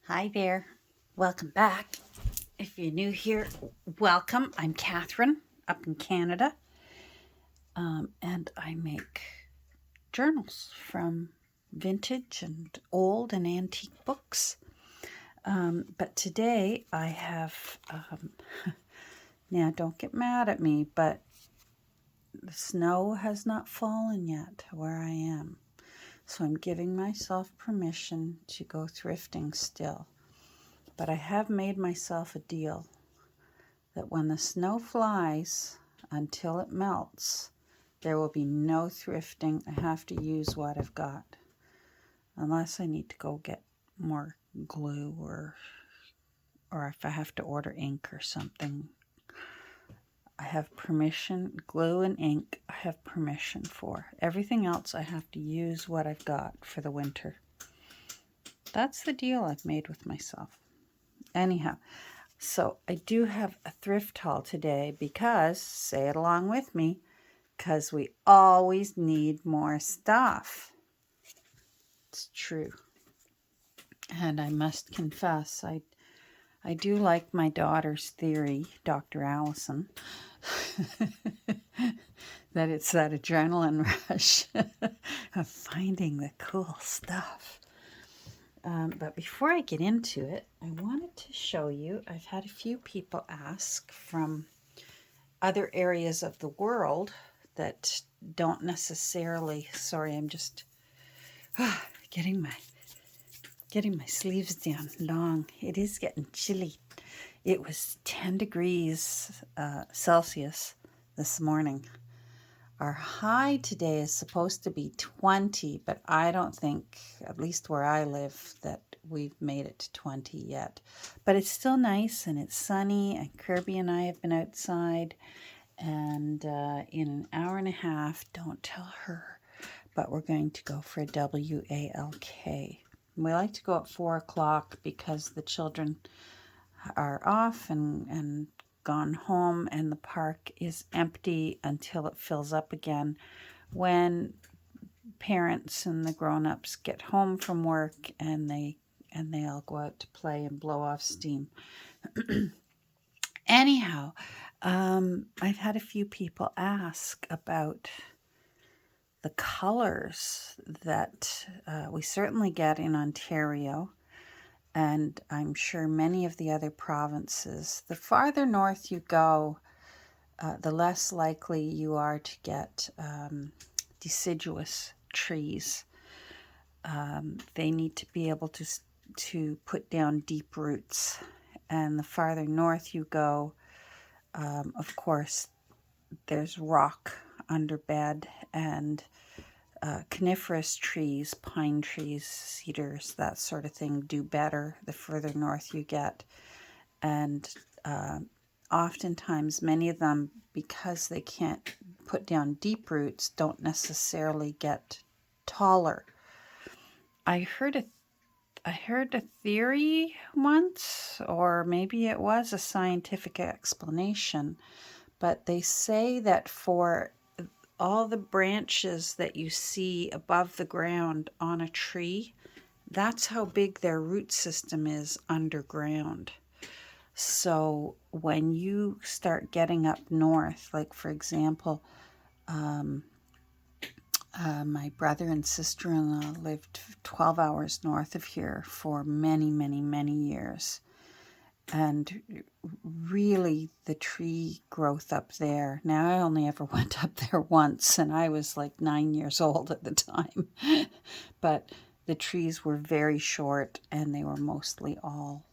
Hi there. Welcome back. If you're new here, welcome. I'm Catherine up in Canada, and I make journals from vintage and old and antique books. But today I have, now don't get mad at me, but the snow has not fallen yet where I am. So I'm giving myself permission to go thrifting still. But I have made myself a deal that when the snow flies until it melts, there will be no thrifting. I have to use what I've got. Unless I need to go get more glue or if I have to order ink or something. I have permission, glue and ink I have permission for. Everything else I have to use what I've got for the winter. That's the deal I've made with myself. Anyhow, so I do have a thrift haul today because, say it along with me, because we always need more stuff. It's true. And I must confess, I do like my daughter's theory, Dr. Allison, that it's that adrenaline rush of finding the cool stuff. But before I get into it, I wanted to show you, I've had a few people ask from other areas of the world that don't necessarily, sorry, I'm just getting my sleeves down long. It is getting chilly. It was 10 degrees Celsius this morning. Our high today is supposed to be 20, but I don't think, at least where I live, that we've made it to 20 yet. But it's still nice and it's sunny, and Kirby and I have been outside, and in an hour and a half, don't tell her, but we're going to go for a WALK. We like to go at 4 o'clock because the children are off and gone home, and the park is empty until it fills up again when parents and the grown-ups get home from work and they all go out to play and blow off steam. Anyhow, I've had a few people ask about the colors that we certainly get in Ontario, and I'm sure many of the other provinces. The farther north you go, the less likely you are to get deciduous trees. They need to be able to put down deep roots. And the farther north you go, of course, there's rock underbed, and coniferous trees, pine trees, cedars, that sort of thing do better the further north you get. And oftentimes many of them, because they can't put down deep roots, don't necessarily get taller. I heard a theory once, or maybe it was a scientific explanation, but they say that for all the branches that you see above the ground on a tree, that's how big their root system is underground. So when you start getting up north, like for example, my brother and sister-in-law lived 12 hours north of here for many, many, many years. And really the tree growth up there, now I only ever went up there once, and I was like 9 years old at the time, but the trees were very short, and they were mostly all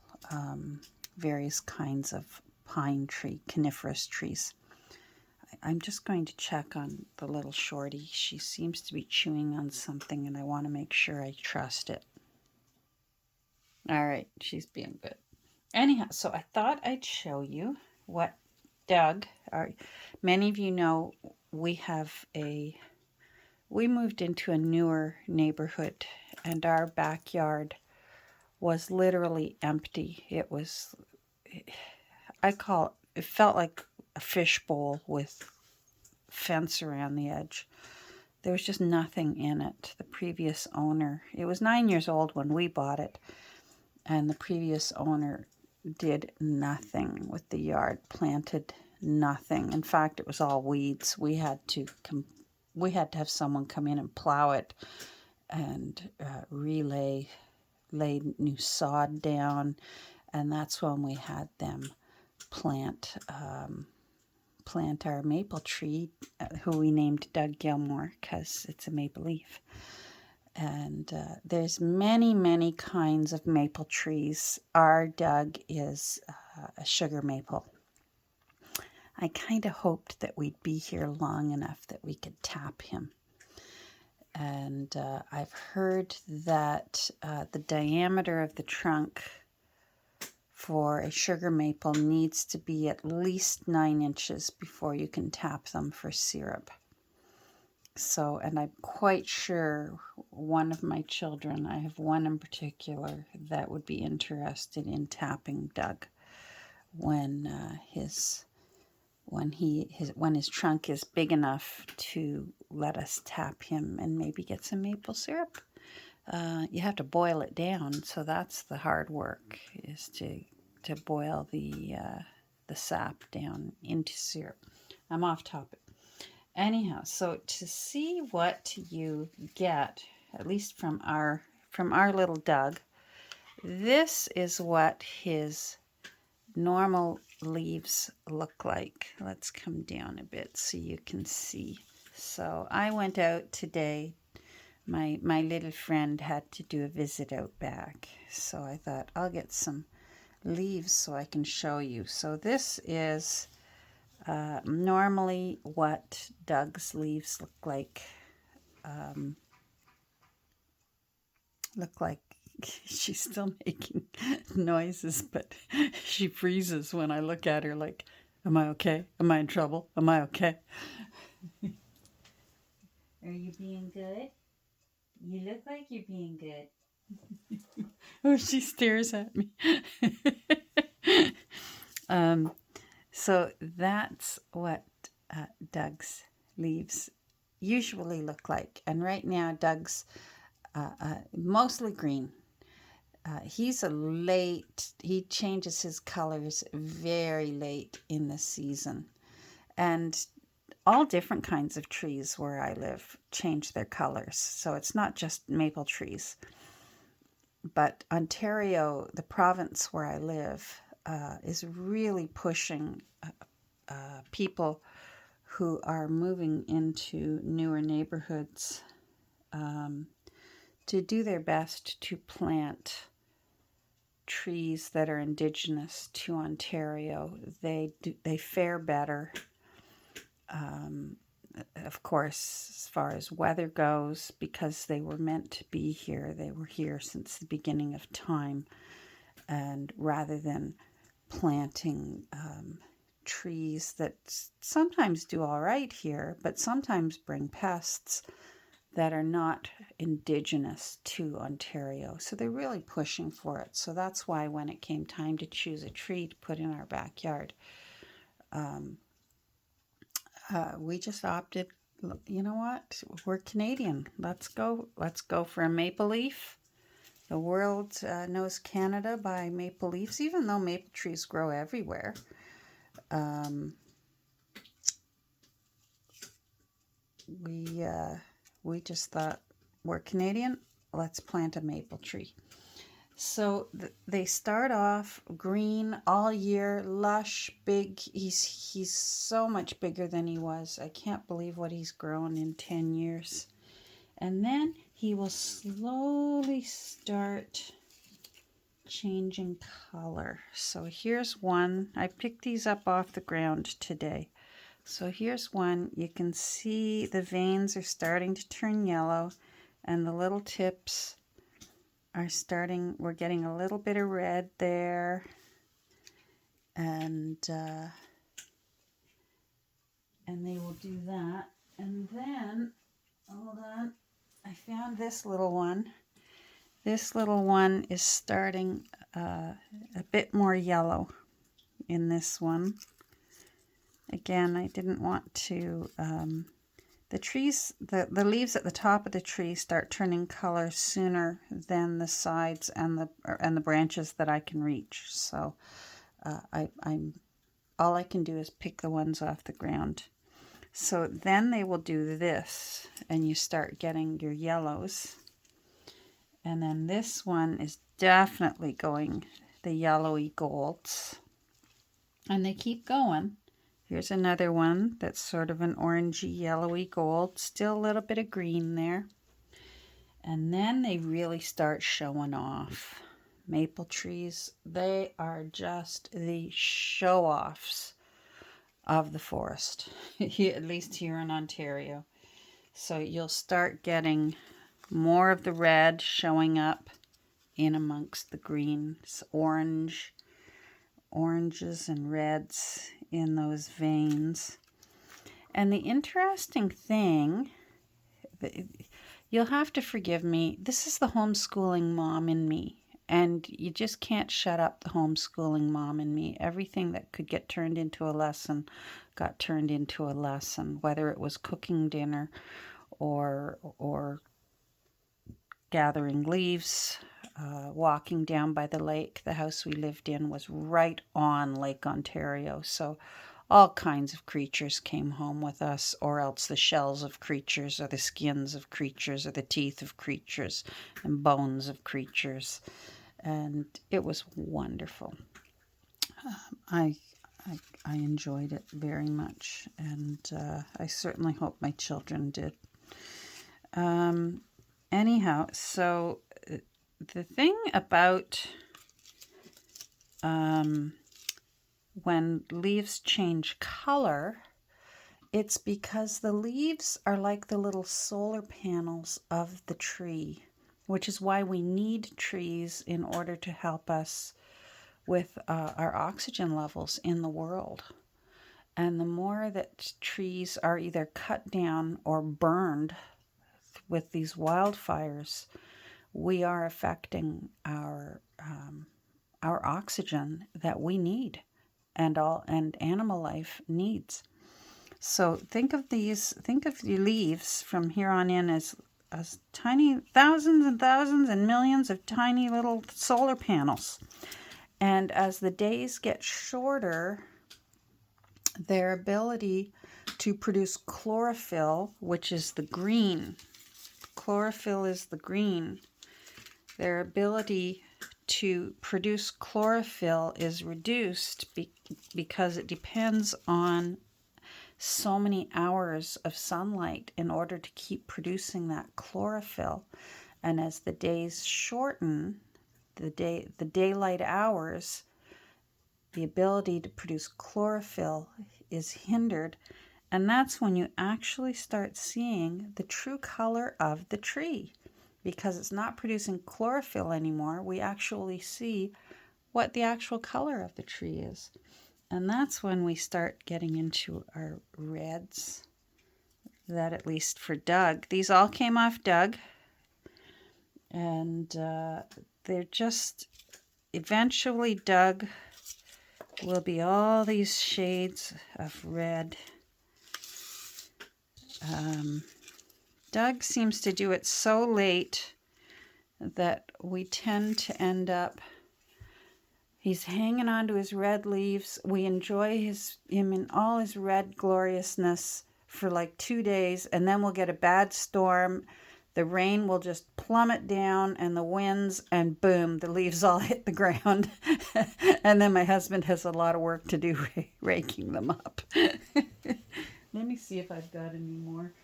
various kinds of pine tree, coniferous trees. I'm just going to check on the little shorty. She seems to be chewing on something, and I want to make sure I trust it. All right, she's being good. Anyhow, so I thought I'd show you what Doug, many of you know we moved into a newer neighborhood, and our backyard was literally empty. It felt like a fishbowl with fence around the edge. There was just nothing in it. The previous owner, it was 9 years old when we bought it, And the previous owner did nothing with the yard, planted nothing. In fact, it was all weeds. We had to have someone come in and plow it and lay new sod down, and that's when we had them plant our maple tree, who we named Doug Gilmore because it's a maple leaf. And there's many kinds of maple trees. Our Doug is a sugar maple. I kind of hoped that we'd be here long enough that we could tap him. And I've heard that the diameter of the trunk for a sugar maple needs to be at least 9 inches before you can tap them for syrup. So, and I'm quite sure one of my children, I have one in particular, that would be interested in tapping Doug when his trunk is big enough to let us tap him and maybe get some maple syrup. You have to boil it down, so that's the hard work, is to boil the sap down into syrup. I'm off topic. Anyhow, so to see what you get, at least from our little Doug, this is what his normal leaves look like. Let's come down a bit so you can see. So I went out today. My little friend had to do a visit out back, so I thought I'll get some leaves so I can show you. So this is normally what Doug's leaves look like. She's still making noises, but she freezes when I look at her like, am I okay? Am I in trouble? Am I okay? Are you being good? You look like you're being good. Oh, she stares at me. So that's what Doug's leaves usually look like. And right now, Doug's mostly green. He changes his colors very late in the season. And all different kinds of trees where I live change their colors. So it's not just maple trees. But Ontario, the province where I live, is really pushing people who are moving into newer neighborhoods to do their best to plant trees that are indigenous to Ontario. They fare better. Of course, as far as weather goes, because they were meant to be here. They were here since the beginning of time. And rather than planting trees that sometimes do all right here, but sometimes bring pests that are not indigenous to Ontario. So they're really pushing for it. So that's why when it came time to choose a tree to put in our backyard, we just opted, you know what, we're Canadian. Let's go for a maple leaf. The world knows Canada by maple leaves, even though maple trees grow everywhere. We just thought, we're Canadian, let's plant a maple tree. So they start off green all year, lush, big. He's so much bigger than he was. I can't believe what he's grown in 10 years. And then he will slowly start changing color. So here's one. I picked these up off the ground today. So here's one. You can see the veins are starting to turn yellow, and the little tips are starting, we're getting a little bit of red there. And they will do that. And then, hold on, I found this little one. This little one is starting a bit more yellow in this one. Again, I didn't want to, The trees, the leaves at the top of the tree start turning color sooner than the sides and the branches that I can reach. So I'm all I can do is pick the ones off the ground. So then they will do this, and you start getting your yellows. And then this one is definitely going the yellowy golds. And they keep going. Here's another one that's sort of an orangey, yellowy gold. Still a little bit of green there. And then they really start showing off. Maple trees, they are just the show-offs of the forest, at least here in Ontario. So you'll start getting more of the red showing up in amongst the greens, oranges and reds in those veins. And the interesting thing, you'll have to forgive me, this is the homeschooling mom in me. And you just can't shut up the homeschooling mom in me. Everything that could get turned into a lesson got turned into a lesson, whether it was cooking dinner or gathering leaves, walking down by the lake. The house we lived in was right on Lake Ontario, so all kinds of creatures came home with us, or else the shells of creatures, or the skins of creatures, or the teeth of creatures, and bones of creatures. And it was wonderful. I enjoyed it very much, and I certainly hope my children did. Anyhow, so the thing about when leaves change color, it's because the leaves are like the little solar panels of the tree, which is why we need trees in order to help us with our oxygen levels in the world. And the more that trees are either cut down or burned with these wildfires, we are affecting our oxygen that we need and animal life needs. So think of the leaves from here on in as tiny, thousands and thousands and millions of tiny little solar panels. And as the days get shorter, their ability to produce chlorophyll, which is the green, chlorophyll is the green, their ability to produce chlorophyll is reduced because it depends on so many hours of sunlight in order to keep producing that chlorophyll. And as the days shorten, the daylight hours, the ability to produce chlorophyll is hindered. And that's when you actually start seeing the true color of the tree. Because it's not producing chlorophyll anymore, we actually see what the actual color of the tree is. And that's when we start getting into our reds. That, at least for Doug. These all came off Doug. And they're just, eventually Doug will be all these shades of red. Doug seems to do it so late that we tend to end up, he's hanging on to his red leaves. We enjoy him in all his red gloriousness for like 2 days, and then we'll get a bad storm. The rain will just plummet down, and the winds, and boom, the leaves all hit the ground. And then my husband has a lot of work to do raking them up. Let me see if I've got any more.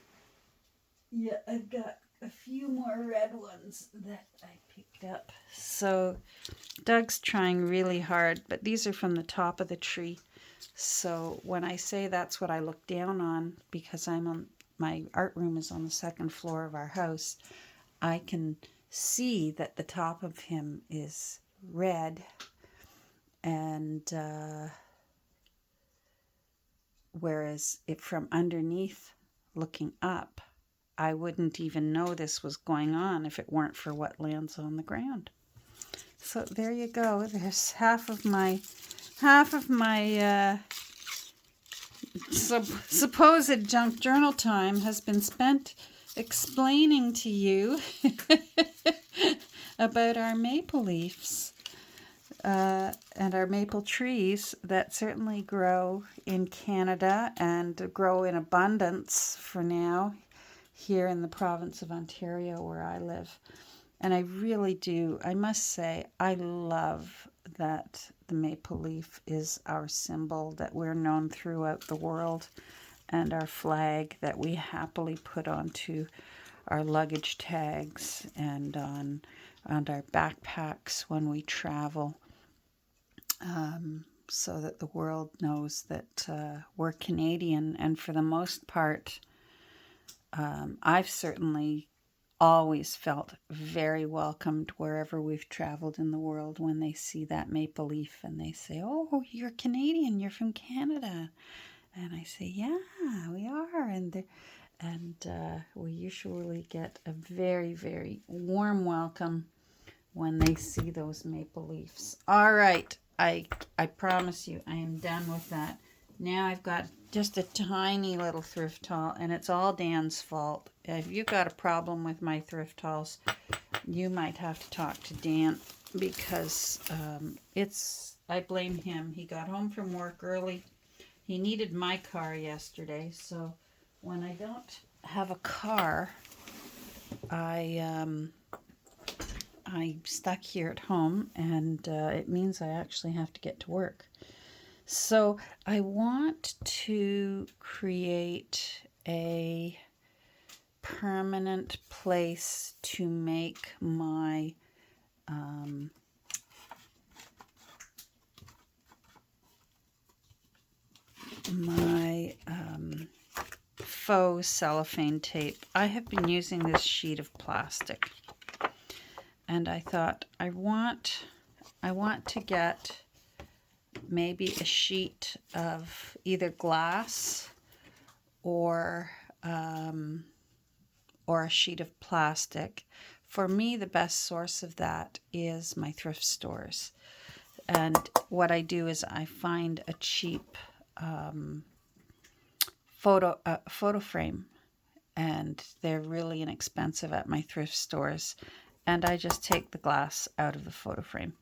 Yeah, I've got a few more red ones that I picked up. So Doug's trying really hard, but these are from the top of the tree. So when I say that's what I look down on, because my art room is on the second floor of our house, I can see that the top of him is red, and whereas from underneath looking up, I wouldn't even know this was going on if it weren't for what lands on the ground. So there you go. There's half of my supposed junk journal time has been spent explaining to you about our maple leaves and our maple trees that certainly grow in Canada and grow in abundance for now here in the province of Ontario where I live. And I really do, I must say, I love that the maple leaf is our symbol, that we're known throughout the world, and our flag that we happily put onto our luggage tags and on our backpacks when we travel, so that the world knows that we're Canadian. And for the most part, I've certainly always felt very welcomed wherever we've traveled in the world when they see that maple leaf and they say, "Oh, you're Canadian, you're from Canada." And I say, "Yeah, we are." And we usually get a very, very warm welcome when they see those maple leaves. All right, I promise you I am done with that. Now I've got just a tiny little thrift haul, and it's all Dan's fault. If you've got a problem with my thrift hauls, you might have to talk to Dan, because I blame him. He got home from work early. He needed my car yesterday, so when I don't have a car, I'm stuck here at home, and it means I actually have to get to work. So I want to create a permanent place to make my faux cellophane tape. I have been using this sheet of plastic, and I thought I want to get maybe a sheet of either glass or a sheet of plastic. For me, the best source of that is my thrift stores. And what I do is I find a cheap photo frame, and they're really inexpensive at my thrift stores. And I just take the glass out of the photo frame,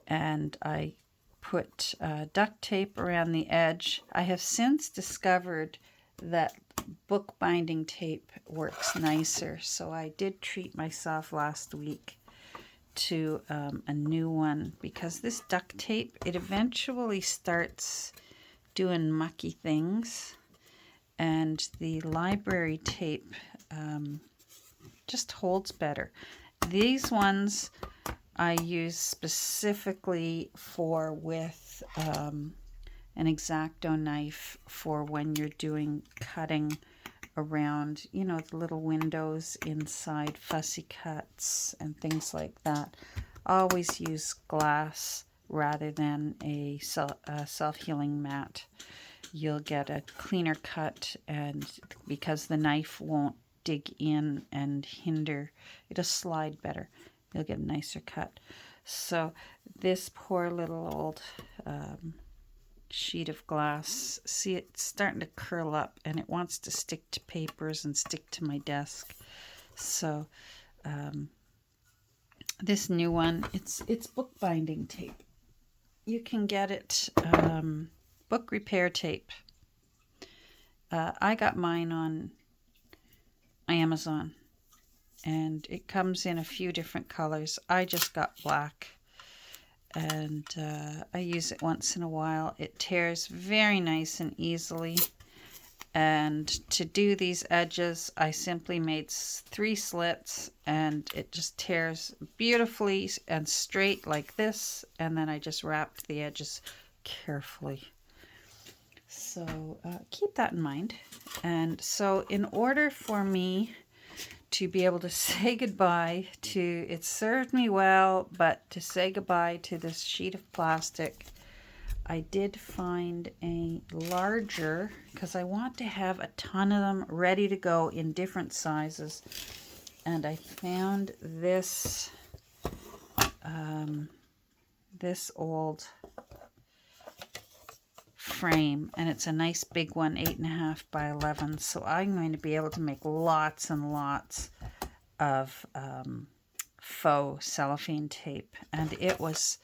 and I put duct tape around the edge. I have since discovered that bookbinding tape works nicer, so I did treat myself last week to a new one, because this duct tape, it eventually starts doing mucky things, and the library tape just holds better. These ones I use specifically for with an X-Acto knife for when you're doing cutting around, the little windows inside fussy cuts and things like that. Always use glass rather than a self-healing mat. You'll get a cleaner cut, and because the knife won't dig in and hinder, it'll slide better. You'll get a nicer cut. So this poor little old sheet of glass, see, it's starting to curl up, and it wants to stick to papers and stick to my desk. So this new one, it's bookbinding tape. You can get it book repair tape. I got mine on Amazon, and it comes in a few different colors. I just got black, and I use it once in a while. It tears very nice and easily, and to do these edges, I simply made 3 slits, and it just tears beautifully and straight like this, and then I just wrapped the edges carefully. So keep that in mind. And so in order for me to be able to say goodbye to, it served me well, but to say goodbye to this sheet of plastic, I did find a larger, because I want to have a ton of them ready to go in different sizes. And I found this this old frame, and it's a nice big one, 8.5 by 11. So I'm going to be able to make lots and lots of faux cellophane tape, and it was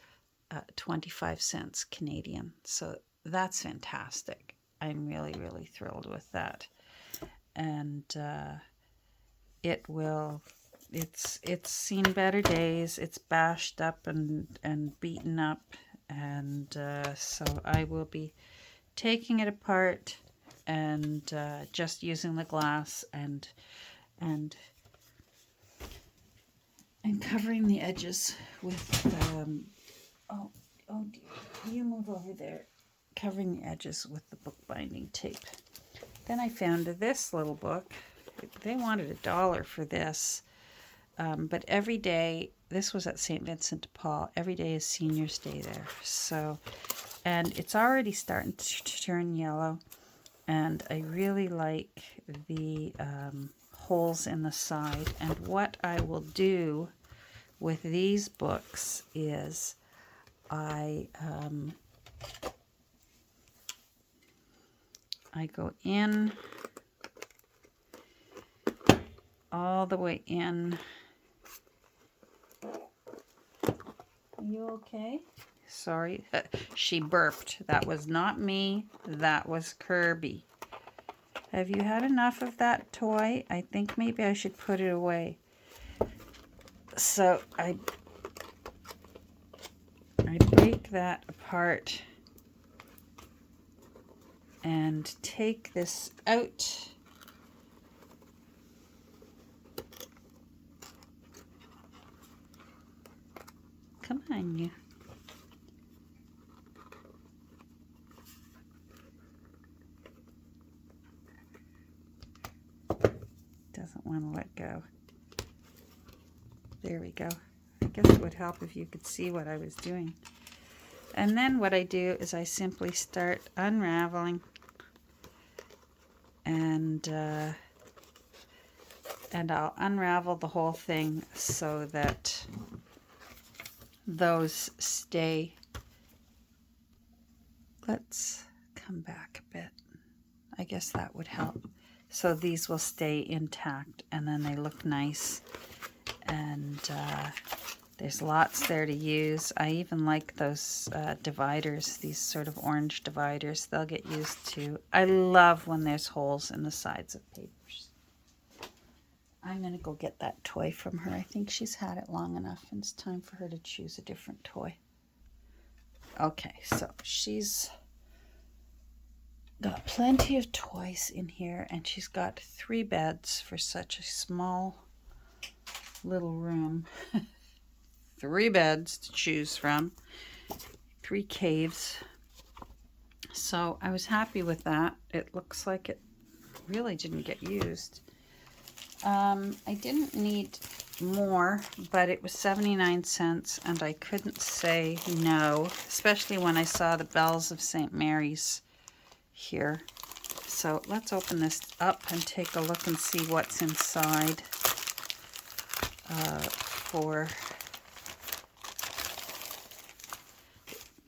25 cents Canadian. So that's fantastic. I'm really, really thrilled with that. And it's seen better days. It's bashed up and beaten up, and so I will be taking it apart and just using the glass and covering the edges with oh dear, you move over there. Covering the edges with the bookbinding tape. Then I found this little book. They wanted $1 for this, but every day, this was at St. Vincent de Paul, every day is Senior's Day there. So, and it's already starting to turn yellow, and I really like the holes in the side. And what I will do with these books is I go in all the way in. Are you okay? Sorry, she burped. That was not me. That was Kirby. Have you had enough of that toy? I think maybe I should put it away. So I break that apart and take this out. Come on, you. Doesn't want to let go. There we go. I guess it would help if you could see what I was doing. And then what I do is I simply start unraveling and I'll unravel the whole thing so that those stay. Let's come back a bit. I guess that would help. So these will stay intact, and then they look nice. And there's lots there to use. I even like those dividers, these sort of orange dividers. They'll get used too. I love when there's holes in the sides of papers. I'm going to go get that toy from her. I think she's had it long enough, and it's time for her to choose a different toy. Okay, so she's got plenty of toys in here, and she's got 3 beds for such a small little room. 3 beds to choose from, 3 caves. So I was happy with that. It looks like it really didn't get used. I didn't need more, but it was 79 cents, and I couldn't say no, especially when I saw the bells of St. Mary's here. So let's open this up and take a look and see what's inside.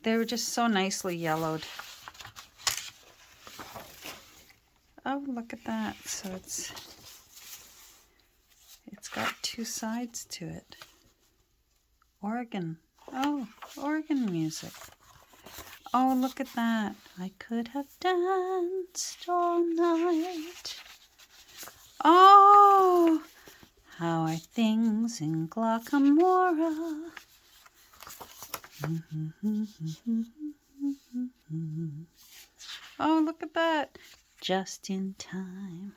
They were just so nicely yellowed. Oh, look at that. So it's got 2 sides to it. Organ. Oh, organ music. Oh, look at that. I could have danced all night. Oh, how are things in Glockamora? Oh, look at that. Just in time.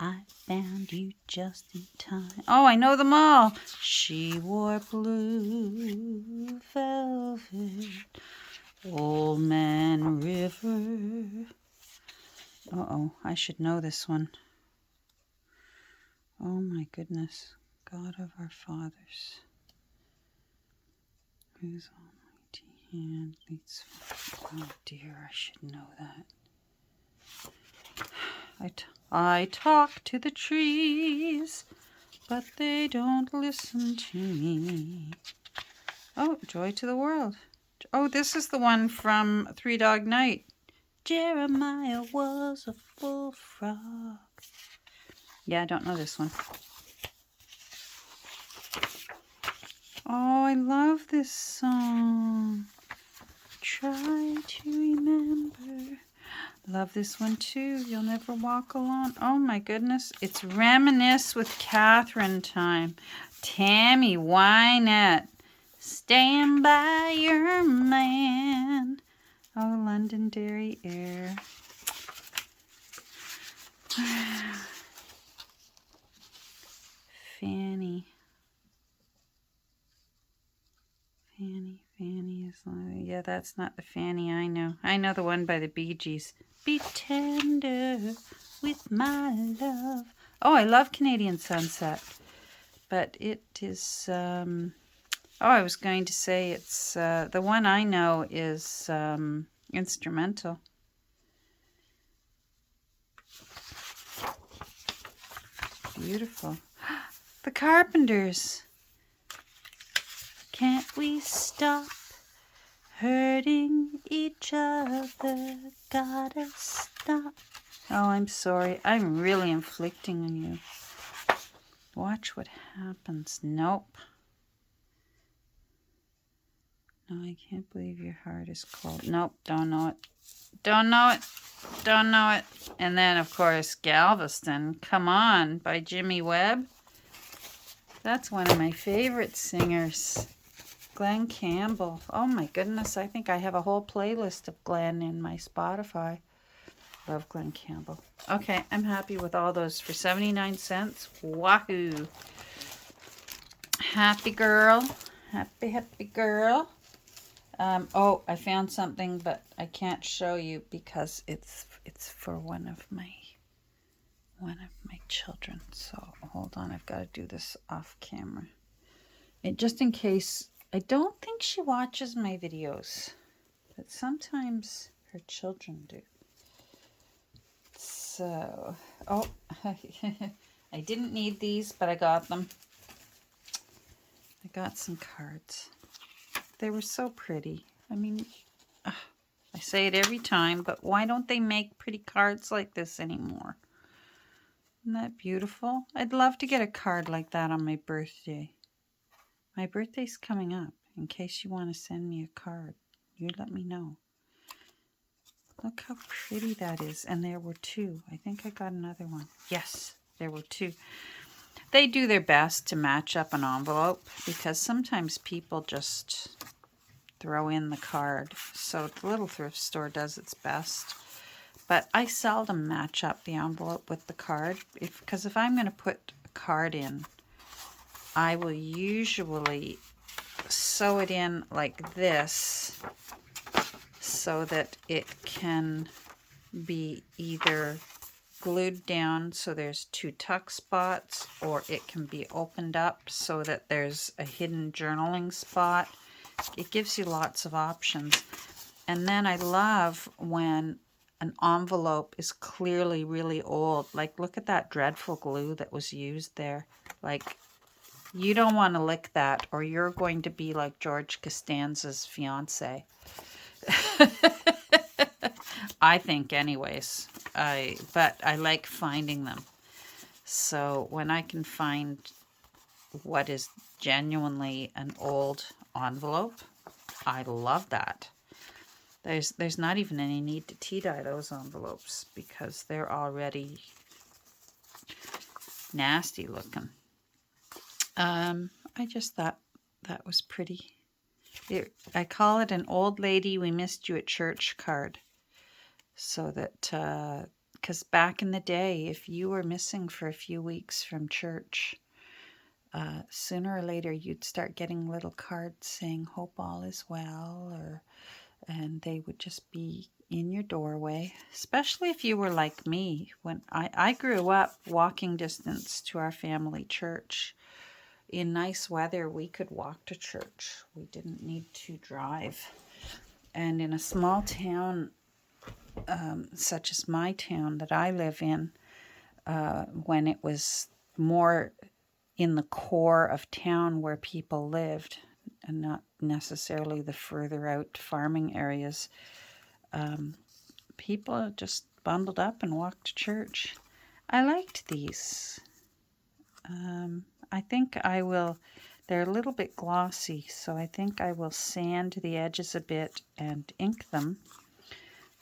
I found you just in time. Oh, I know them all. She wore blue velvet. Old Man River. Uh-oh, I should know this one. Oh my goodness. God of our fathers, whose almighty hand leads. Oh dear, I should know that. I talk to the trees, but they don't listen to me. Oh, Joy to the World. Oh, this is the one from 3 Dog Night. Jeremiah was a bullfrog. Yeah, I don't know this one. Oh, I love this song. Try to remember. Love this one too. You'll never walk alone. Oh my goodness. It's Reminisce with Catherine time. Tammy Wynette. Stand by your man. Oh, Londonderry Air. Fanny. Fanny is... Yeah, that's not the Fanny I know. I know the one by the Bee Gees. Be tender with my love. Oh, I love Canadian Sunset. But it is... oh, I was going to say it's... the one I know is instrumental. Beautiful. The Carpenters. Can't we stop hurting each other? Gotta stop. Oh, I'm sorry. I'm really inflicting on you. Watch what happens. Nope. No, I can't believe your heart is cold. Nope, don't know it. Don't know it. Don't know it. And then, of course, Galveston. Come On by Jimmy Webb. That's one of my favorite singers. Glenn Campbell. Oh my goodness, I think I have a whole playlist of Glenn in my Spotify. Love Glenn Campbell. Okay, I'm happy with all those for 79 cents. Wahoo! Happy girl. Happy girl. Oh, I found something, but I can't show you because it's for one of my children. So hold on, I've got to do this off camera. And just in case, I don't think she watches my videos, but sometimes her children do. So, oh, I didn't need these, but I got them. I got some cards. They were so pretty. I mean, I say it every time, but why don't they make pretty cards like this anymore? Isn't that beautiful? I'd love to get a card like that on my birthday. My birthday's coming up. In case you want to send me a card, you let me know. Look how pretty that is. And there were two. I think I got another one. Yes, there were two. They do their best to match up an envelope because sometimes people just throw in the card. So the little thrift store does its best. But I seldom match up the envelope with the card because if I'm going to put a card in, I will usually sew it in like this so that it can be either glued down so there's two tuck spots, or it can be opened up so that there's a hidden journaling spot. It gives you lots of options. And then I love when an envelope is clearly really old. Like, look at that dreadful glue that was used there. Like, you don't want to lick that or you're going to be like George Costanza's fiance. I think anyways. But I like finding them. So when I can find what is genuinely an old envelope, I love that. There's not even any need to tea dye those envelopes because they're already nasty looking. I just thought that was pretty. I call it an old lady we missed you at church card. So that, because back in the day, if you were missing for a few weeks from church, sooner or later you'd start getting little cards saying, hope all is well, and they would just be in your doorway, especially if you were like me. When I grew up walking distance to our family church. In nice weather, we could walk to church. We didn't need to drive. And in a small town, such as my town that I live in, when it was more in the core of town where people lived, and not necessarily the further out farming areas, people just bundled up and walked to church. I liked these. I think I will, they're a little bit glossy, so I think I will sand the edges a bit and ink them.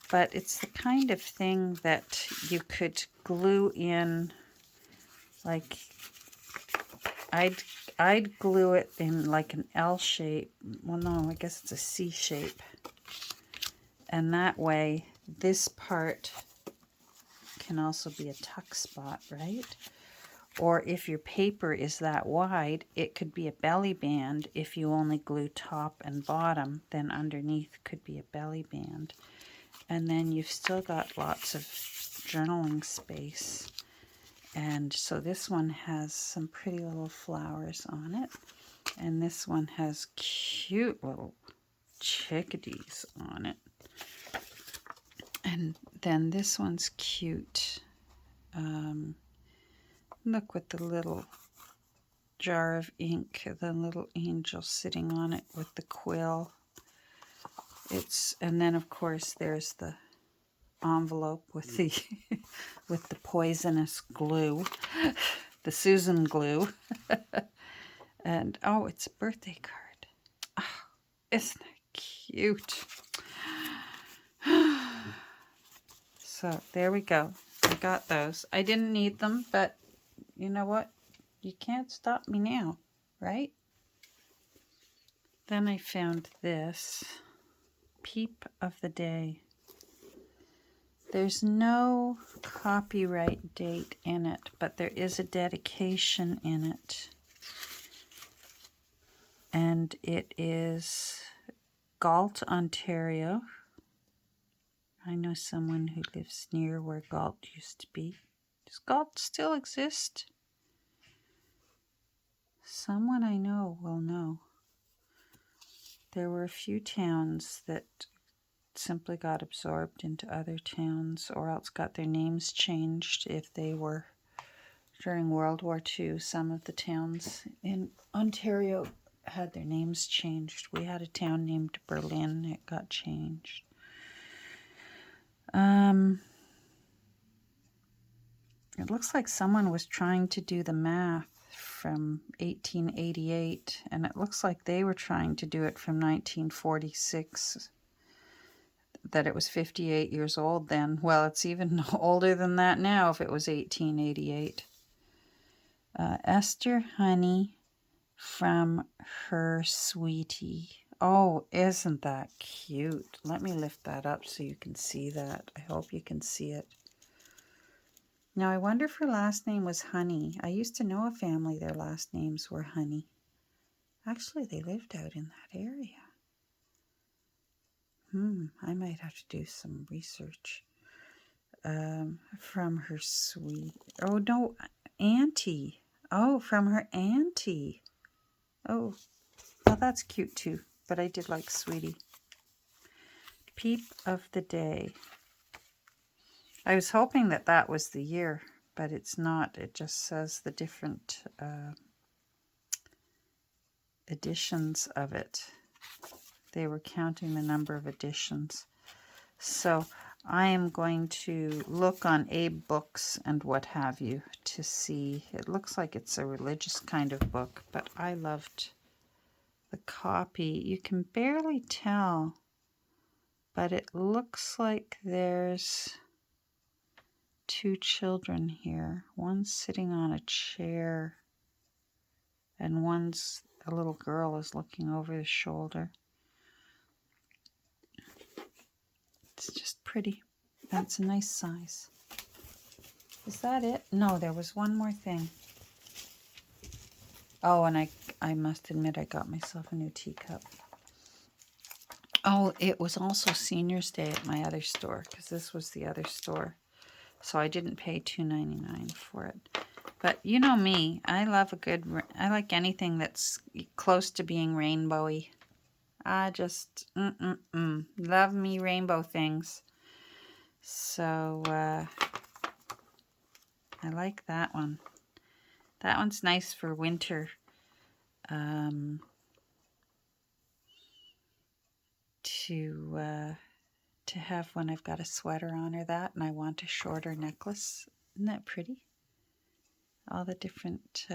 But it's the kind of thing that you could glue in, like, I'd glue it in like an L shape. Well, no, I guess it's a C shape. And that way, this part can also be a tuck spot, right? Or if your paper is that wide, it could be a belly band. If you only glue top and bottom, then underneath could be a belly band. And then you've still got lots of journaling space. And so this one has some pretty little flowers on it. And this one has cute little chickadees on it. And then this one's cute. Look with the little jar of ink, the little angel sitting on it with the quill. And then of course there's the envelope with the with the poisonous glue, the Susan glue. And oh, it's a birthday card. Oh, isn't that cute? So there we go. I got those. I didn't need them, but you know what? You can't stop me now, right? Then I found this Peep of the Day. There's no copyright date in it, but there is a dedication in it. And it is Galt, Ontario. I know someone who lives near where Galt used to be. Does Galt still exist? Someone I know will know. There were a few towns that simply got absorbed into other towns or else got their names changed if they were during World War II. Some of the towns in Ontario had their names changed. We had a town named Berlin. It got changed. It looks like someone was trying to do the math from 1888, and it looks like they were trying to do it from 1946, that it was 58 years old then. Well, it's even older than that now if it was 1888. Esther Honey from Her Sweetie. Oh, isn't that cute? Let me lift that up so you can see that. I hope you can see it. Now, I wonder if her last name was Honey. I used to know a family, their last names were Honey. Actually, they lived out in that area. I might have to do some research. From her sweet... Oh, no, auntie. Oh, from her auntie. Oh, well, that's cute too. But I did like Sweetie. Peep of the Day. I was hoping that that was the year, but it's not. It just says the different editions of it. They were counting the number of editions. So I am going to look on Abe Books and what have you to see. It looks like it's a religious kind of book, but I loved the copy. You can barely tell, but it looks like there's two children here. One's sitting on a chair and a little girl is looking over his shoulder. It's just pretty. That's a nice size. Is that it? No, there was one more thing. Oh, and I must admit I got myself a new teacup. Oh, it was also Senior's Day at my other store, because this was the other store. So I didn't pay $2.99 for it. But you know me, I like anything that's close to being rainbowy. I just, love me rainbow things. So, I like that one. That one's nice for winter. To to have when I've got a sweater on or that and I want a shorter necklace. Isn't that pretty? All the different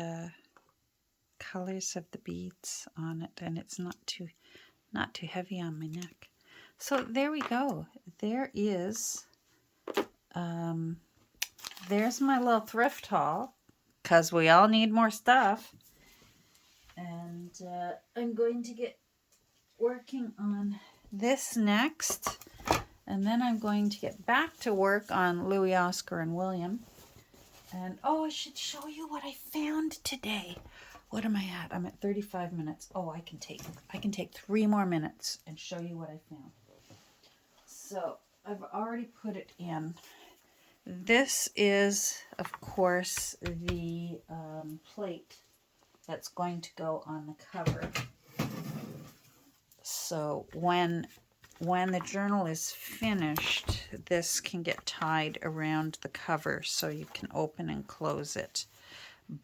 colors of the beads on it, and it's not too heavy on my neck. So there we go. There is there's my little thrift haul, because we all need more stuff. And I'm going to get working on this next, and then I'm going to get back to work on Louis, Oscar, and William. And oh, I should show you what I found today. What am I at? I'm at 35 minutes. Oh, I can take 3 more minutes and show you what I found. So I've already put it in. This is, of course, the plate that's going to go on the cover. So when the journal is finished, this can get tied around the cover so you can open and close it.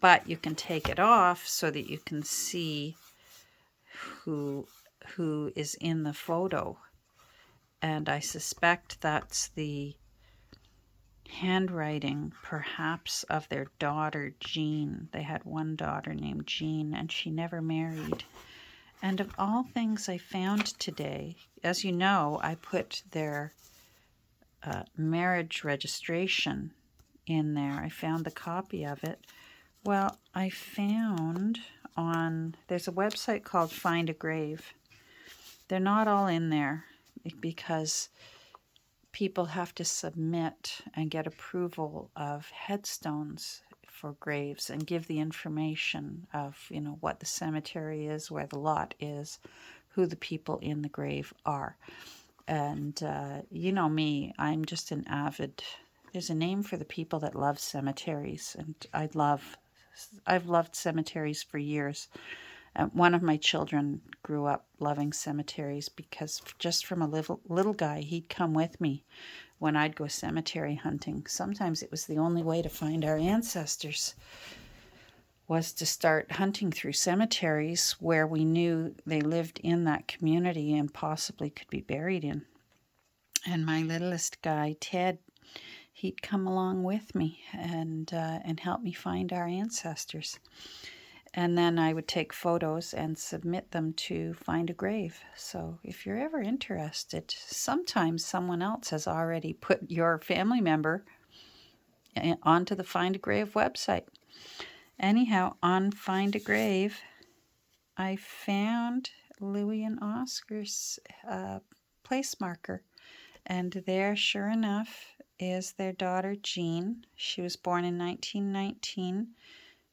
But you can take it off so that you can see who is in the photo. And I suspect that's the handwriting, perhaps, of their daughter, Jean. They had one daughter named Jean, and she never married. And of all things I found today, as you know, I put their marriage registration in there. I found the copy of it. Well, I found there's a website called Find a Grave. They're not all in there because people have to submit and get approval of headstones for graves and give the information of, what the cemetery is, where the lot is, who the people in the grave are. And you know me, I'm just an avid, there's a name for the people that love cemeteries, and I've loved cemeteries for years. One of my children grew up loving cemeteries because just from a little guy, he'd come with me when I'd go cemetery hunting. Sometimes it was the only way to find our ancestors, was to start hunting through cemeteries where we knew they lived in that community and possibly could be buried in. And my littlest guy, Ted, he'd come along with me and help me find our ancestors. And then I would take photos and submit them to Find a Grave. So if you're ever interested, sometimes someone else has already put your family member onto the Find a Grave website. Anyhow, on Find a Grave, I found Louis and Oscar's place marker. And there, sure enough, is their daughter, Jean. She was born in 1919.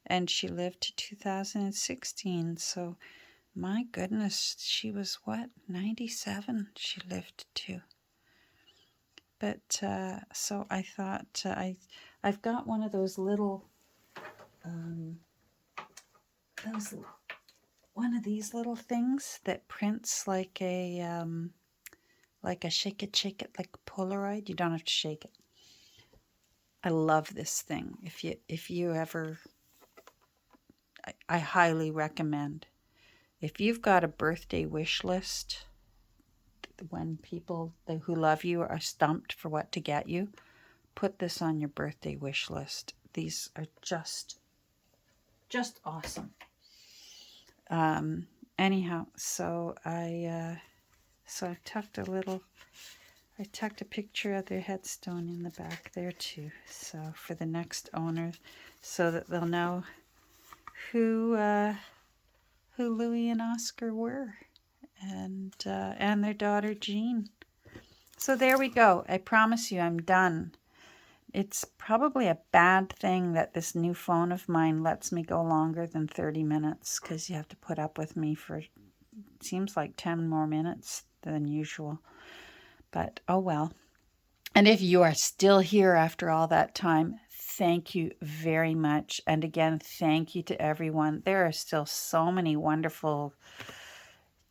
And she lived to 2016. So, my goodness, she was 97 she lived to. But, so I thought, I've got one of those little, one of these little things that prints like a shake it, like a Polaroid. You don't have to shake it. I love this thing. If you ever... I highly recommend. If you've got a birthday wish list, when people who love you are stumped for what to get you, put this on your birthday wish list. These are just awesome. Anyhow, so I tucked a picture of their headstone in the back there too. So for the next owner, so that they'll know who Louis and Oscar were, and their daughter Jean. So there we go. I promise you, I'm done. It's probably a bad thing that this new phone of mine lets me go longer than 30 minutes, because you have to put up with me for, it seems like 10 more minutes than usual. But oh well. And if you are still here after all that time, thank you very much. And again, thank you to everyone. There are still so many wonderful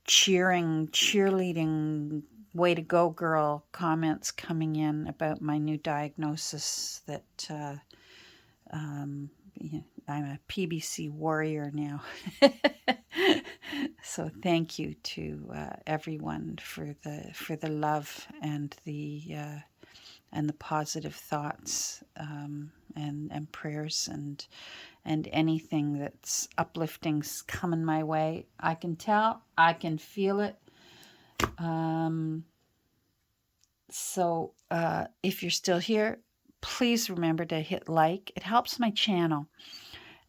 cheerleading, way to go girl comments coming in about my new diagnosis that I'm a PBC warrior now. So thank you to everyone for the love and the positive thoughts, and prayers, and anything that's uplifting's coming my way. I can tell, I can feel it. So if you're still here, please remember to hit like. It helps my channel,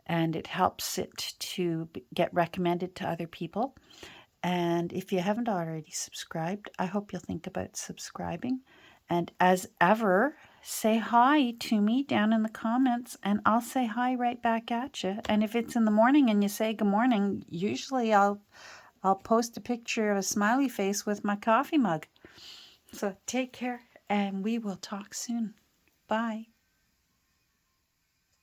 and it helps it to get recommended to other people. And if you haven't already subscribed, I hope you'll think about subscribing. And as ever, say hi to me down in the comments, and I'll say hi right back at you. And if it's in the morning and you say good morning, usually I'll post a picture of a smiley face with my coffee mug. So take care, and we will talk soon. Bye.